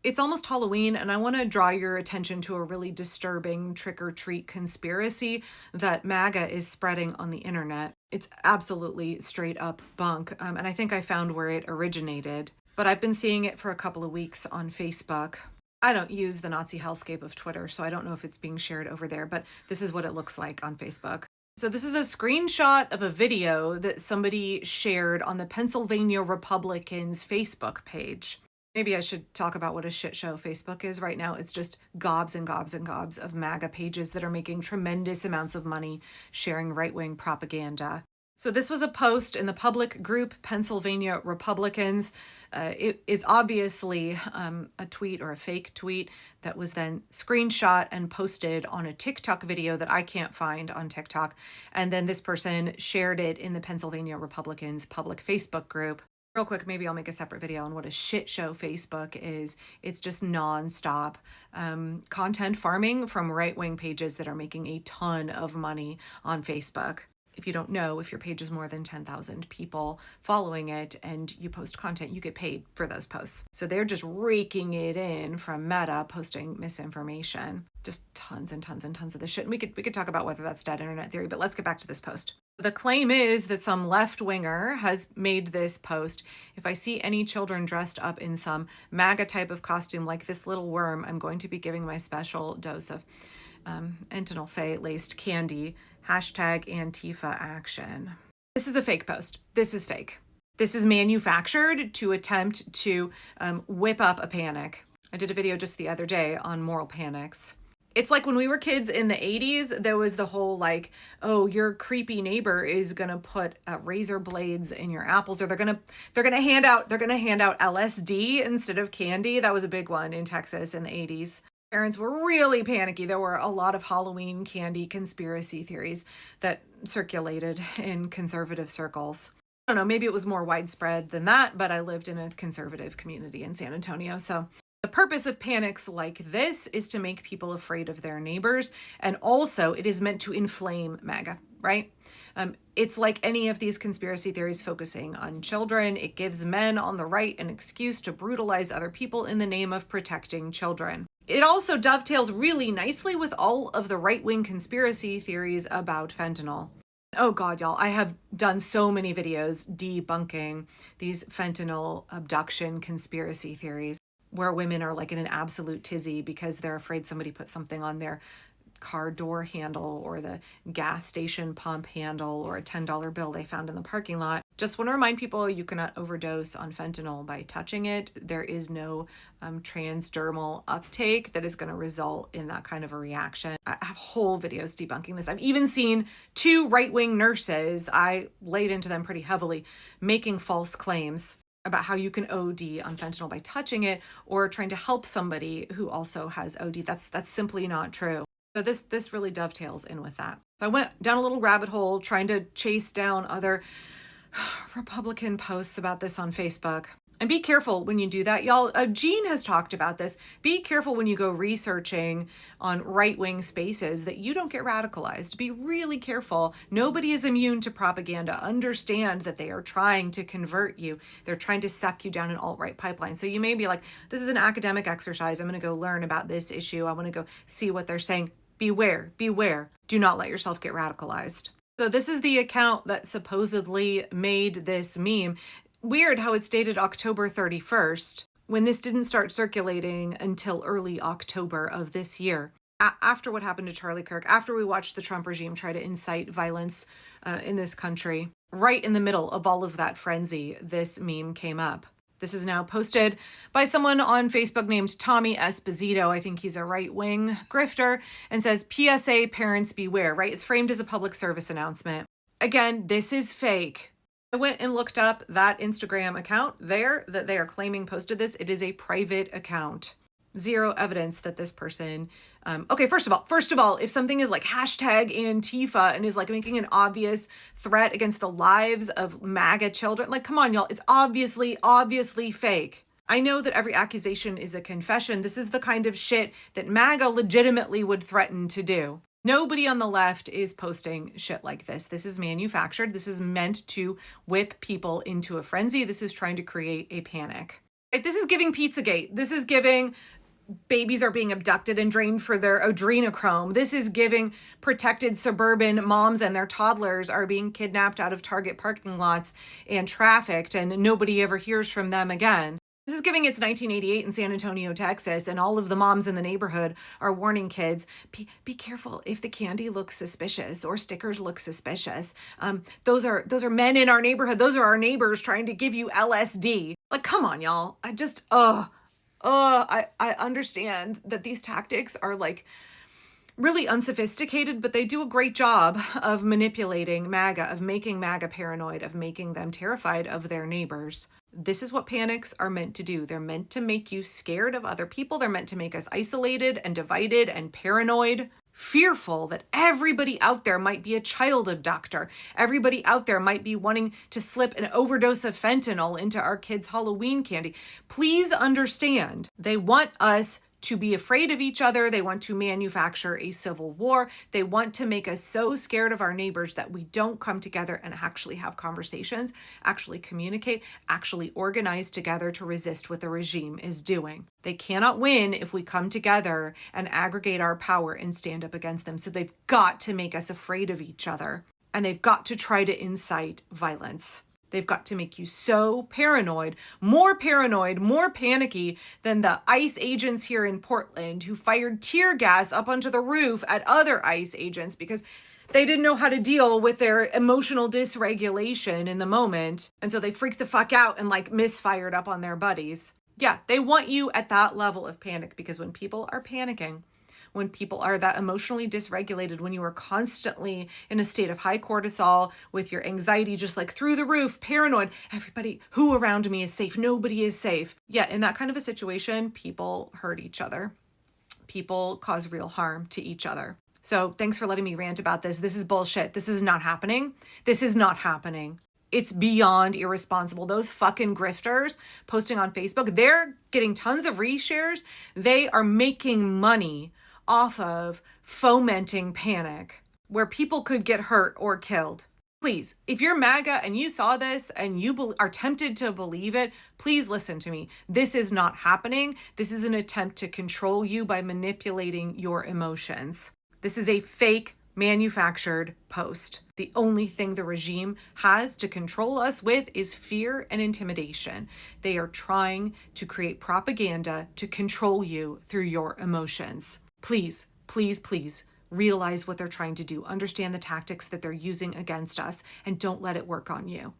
It's almost Halloween, and I want to draw your attention to a really disturbing trick-or-treat conspiracy that MAGA is spreading on the internet. It's absolutely straight up bunk, and I think I found where it originated. But I've been seeing it for a couple of weeks on Facebook. I don't use the Nazi hellscape of Twitter, so I don't know if it's being shared over there, but this is what it looks like on Facebook. So this is a screenshot of a video that somebody shared on the Pennsylvania Republicans Facebook page. Maybe I should talk about what a shit show Facebook is right now. It's just gobs and gobs and gobs of MAGA pages that are making tremendous amounts of money sharing right-wing propaganda. So this was a post in the public group Pennsylvania Republicans. It is obviously a tweet or a fake tweet that was then screenshot and posted on a TikTok video that I can't find on TikTok. And then this person shared it in the Pennsylvania Republicans public Facebook group. Real quick, maybe I'll make a separate video on what a shit show Facebook is. It's just nonstop content farming from right-wing pages that are making a ton of money on Facebook. If you don't know, if your page is more than 10,000 people following it and you post content, you get paid for those posts. So they're just raking it in from Meta, posting misinformation. Just tons and tons and tons of this shit. And we could talk about whether that's dead internet theory, but let's get back to this post. The claim is that some left-winger has made this post. If I see any children dressed up in some MAGA type of costume like this little worm, I'm going to be giving my special dose of Entanol Fae-laced candy. Hashtag Antifa action. This is a fake post. This is fake. This is manufactured to attempt to whip up a panic. I did a video just the other day on moral panics. It's like when we were kids in the 80s, there was the whole like, oh, your creepy neighbor is gonna put razor blades in your apples, or they're gonna hand out LSD instead of candy. That was a big one in Texas in the 80s. Parents were really panicky. There were a lot of Halloween candy conspiracy theories that circulated in conservative circles. I don't know, maybe it was more widespread than that, but I lived in a conservative community in San Antonio, so. The purpose of panics like this is to make people afraid of their neighbors, and also it is meant to inflame MAGA, right? It's like any of these conspiracy theories focusing on children. It gives men on the right an excuse to brutalize other people in the name of protecting children. It also dovetails really nicely with all of the right-wing conspiracy theories about fentanyl. Oh God, y'all, I have done so many videos debunking these fentanyl abduction conspiracy theories, where women are like in an absolute tizzy because they're afraid somebody put something on their car door handle or the gas station pump handle or a $10 bill they found in the parking lot. Just want to remind people you cannot overdose on fentanyl by touching it. There is no transdermal uptake that is going to result in that kind of a reaction. I have whole videos debunking this. I've even seen 2 right-wing nurses, I laid into them pretty heavily, making false claims about how you can OD on fentanyl by touching it or trying to help somebody who also has OD. That's simply not true. So this really dovetails in with that. So I went down a little rabbit hole trying to chase down other Republican posts about this on Facebook. And be careful when you do that, y'all. Gene has talked about this. Be careful when you go researching on right-wing spaces that you don't get radicalized. Be really careful. Nobody is immune to propaganda. Understand that they are trying to convert you. They're trying to suck you down an alt-right pipeline. So you may be like, this is an academic exercise. I'm going to go learn about this issue. I want to go see what they're saying. Beware, beware. Do not let yourself get radicalized. So this is the account that supposedly made this meme. Weird how it's dated October 31st, when this didn't start circulating until early October of this year. After what happened to Charlie Kirk, after we watched the Trump regime try to incite violence in this country, right in the middle of all of that frenzy, this meme came up. This is now posted by someone on Facebook named Tommy Esposito. I think he's a right-wing grifter, and says, PSA parents beware, right? It's framed as a public service announcement. Again, this is fake. I went and looked up that Instagram account there that they are claiming posted this. It is a private account. Zero evidence that this person, okay, first of all, if something is like hashtag Antifa and is like making an obvious threat against the lives of MAGA children, like, come on, y'all, it's obviously fake. I know that every accusation is a confession. This is the kind of shit that MAGA legitimately would threaten to do. Nobody on the left is posting shit like this. This is manufactured. This is meant to whip people into a frenzy. This is trying to create a panic. Like, this is giving Pizzagate. This is giving babies are being abducted and drained for their adrenochrome. This is giving protected suburban moms and their toddlers are being kidnapped out of Target parking lots and trafficked, and nobody ever hears from them again. This is giving it's 1988 in San Antonio, Texas, and all of the moms in the neighborhood are warning kids, be careful if the candy looks suspicious or stickers look suspicious. Those are men in our neighborhood. Those are our neighbors trying to give you LSD. Like, come on, y'all. I understand that these tactics are like really unsophisticated, but they do a great job of manipulating MAGA, of making MAGA paranoid, of making them terrified of their neighbors. This is what panics are meant to do. They're meant to make you scared of other people. They're meant to make us isolated and divided and paranoid, fearful that everybody out there might be a child abductor. Everybody out there might be wanting to slip an overdose of fentanyl into our kids' Halloween candy. Please understand, they want us to be afraid of each other. They want to manufacture a civil war. They want to make us so scared of our neighbors that we don't come together and actually have conversations, actually communicate, actually organize together to resist what the regime is doing. They cannot win if we come together and aggregate our power and stand up against them. So they've got to make us afraid of each other, and they've got to try to incite violence. They've got to make you so paranoid, more panicky than the ICE agents here in Portland who fired tear gas up onto the roof at other ICE agents because they didn't know how to deal with their emotional dysregulation in the moment. And so they freaked the fuck out and like misfired up on their buddies. Yeah, they want you at that level of panic, because when people are panicking, when people are that emotionally dysregulated, when you are constantly in a state of high cortisol with your anxiety just like through the roof, paranoid, everybody who around me is safe, nobody is safe. Yeah, in that kind of a situation, people hurt each other. People cause real harm to each other. So thanks for letting me rant about this. This is bullshit. This is not happening. This is not happening. It's beyond irresponsible. Those fucking grifters posting on Facebook, they're getting tons of reshares. They are making money off of fomenting panic where people could get hurt or killed. Please, if you're MAGA and you saw this and you are tempted to believe it, please listen to me. This is not happening. This is an attempt to control you by manipulating your emotions. This is a fake manufactured post. The only thing the regime has to control us with is fear and intimidation. They are trying to create propaganda to control you through your emotions. Please, please, please realize what they're trying to do. Understand the tactics that they're using against us, and don't let it work on you.